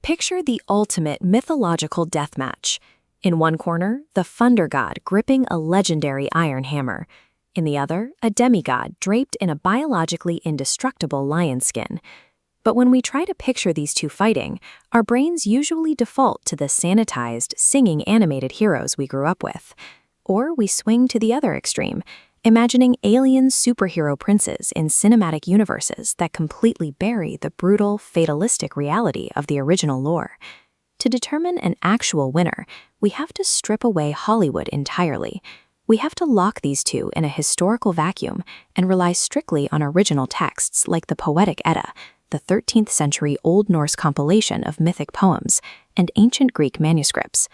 Picture the ultimate mythological deathmatch. In one corner, the thunder god gripping a legendary iron hammer. In the other, a demigod draped in a biologically indestructible lion skin. But when we try to picture these two fighting, our brains usually default to the sanitized, singing animated heroes we grew up with. Or we swing to the other extreme, imagining alien superhero princes in cinematic universes that completely bury the brutal, fatalistic reality of the original lore. To determine an actual winner, we have to strip away Hollywood entirely. We have to lock these two in a historical vacuum and rely strictly on original texts like the Poetic Edda, the 13th century Old Norse compilation of mythic poems, and ancient Greek manuscripts.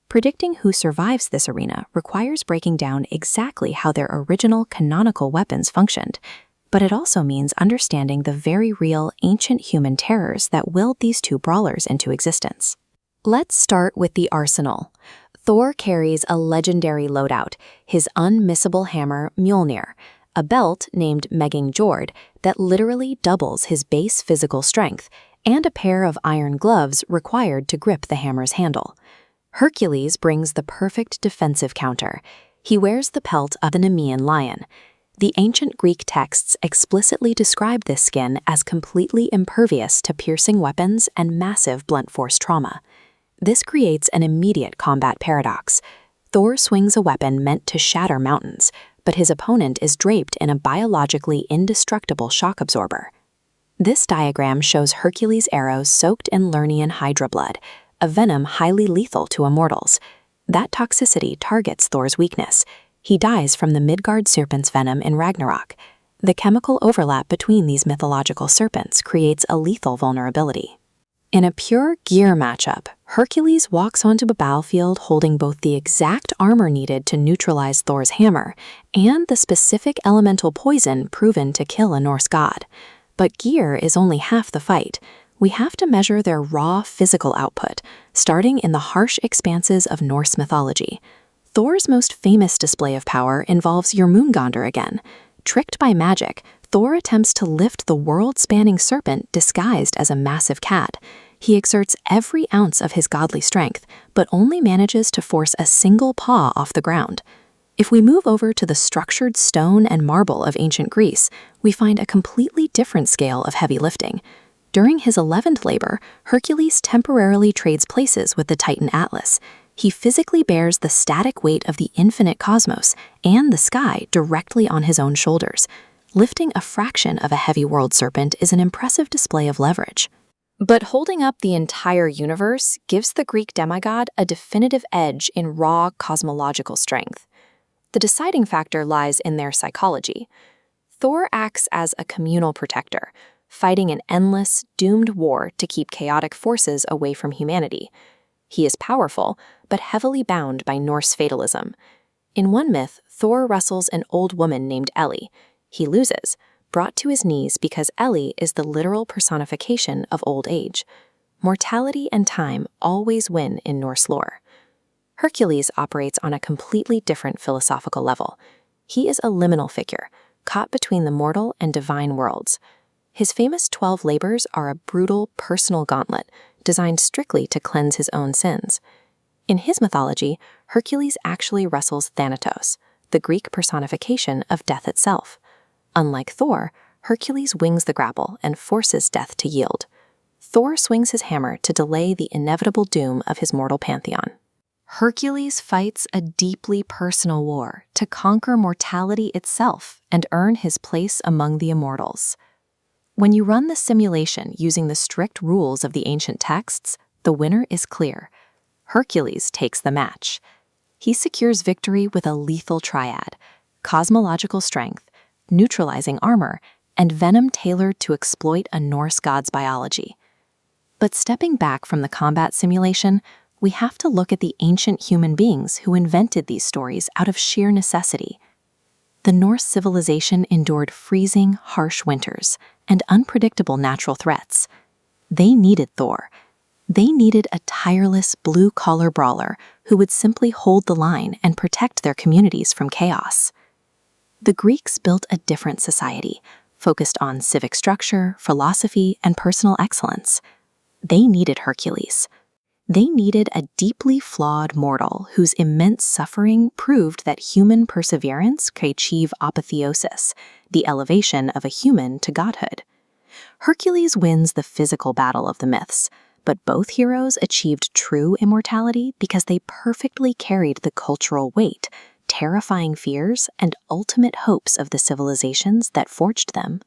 Predicting who survives this arena requires breaking down exactly how their original canonical weapons functioned, but it also means understanding the very real ancient human terrors that willed these two brawlers into existence. Let's start with the arsenal. Thor carries a legendary loadout, his unmissable hammer Mjolnir, a belt named Megingjord that literally doubles his base physical strength, and a pair of iron gloves required to grip the hammer's handle. Hercules brings the perfect defensive counter. He wears the pelt of the Nemean lion. The ancient Greek texts explicitly describe this skin as completely impervious to piercing weapons and massive blunt force trauma. This creates an immediate combat paradox. Thor swings a weapon meant to shatter mountains, but his opponent is draped in a biologically indestructible shock absorber. This diagram shows Hercules' arrows soaked in Lernaean hydra blood, a venom highly lethal to immortals. That toxicity targets Thor's weakness. He dies from the Midgard serpent's venom in Ragnarok. The chemical overlap between these mythological serpents creates a lethal vulnerability. In a pure gear matchup, Hercules walks onto the battlefield holding both the exact armor needed to neutralize Thor's hammer and the specific elemental poison proven to kill a Norse god. But gear is only half the fight. We have to measure their raw physical output, starting in the harsh expanses of Norse mythology. Thor's most famous display of power involves Jormungandr again. Tricked by magic, Thor attempts to lift the world-spanning serpent disguised as a massive cat. He exerts every ounce of his godly strength, but only manages to force a single paw off the ground. If we move over to the structured stone and marble of ancient Greece, we find a completely different scale of heavy lifting. During his 11th labor, Hercules temporarily trades places with the Titan Atlas. He physically bears the static weight of the infinite cosmos and the sky directly on his own shoulders. Lifting a fraction of a heavy world serpent is an impressive display of leverage. But holding up the entire universe gives the Greek demigod a definitive edge in raw cosmological strength. The deciding factor lies in their psychology. Thor acts as a communal protector, fighting an endless, doomed war to keep chaotic forces away from humanity. He is powerful, but heavily bound by Norse fatalism. In one myth, Thor wrestles an old woman named Ellie. He loses, brought to his knees because Ellie is the literal personification of old age. Mortality and time always win in Norse lore. Hercules operates on a completely different philosophical level. He is a liminal figure, caught between the mortal and divine worlds. His famous 12 labors are a brutal, personal gauntlet designed strictly to cleanse his own sins. In his mythology, Hercules actually wrestles Thanatos, the Greek personification of death itself. Unlike Thor, Hercules wings the grapple and forces death to yield. Thor swings his hammer to delay the inevitable doom of his mortal pantheon. Hercules fights a deeply personal war to conquer mortality itself and earn his place among the immortals. When you run the simulation using the strict rules of the ancient texts, the winner is clear. Hercules takes the match. He secures victory with a lethal triad: cosmological strength, neutralizing armor, and venom tailored to exploit a Norse god's biology. But stepping back from the combat simulation, we have to look at the ancient human beings who invented these stories out of sheer necessity. The Norse civilization endured freezing, harsh winters and unpredictable natural threats. They needed Thor. They needed a tireless blue-collar brawler who would simply hold the line and protect their communities from chaos. The Greeks built a different society, focused on civic structure, philosophy, and personal excellence. They needed Hercules. They needed a deeply flawed mortal whose immense suffering proved that human perseverance could achieve apotheosis, the elevation of a human to godhood. Hercules wins the physical battle of the myths, but both heroes achieved true immortality because they perfectly carried the cultural weight, terrifying fears, and ultimate hopes of the civilizations that forged them.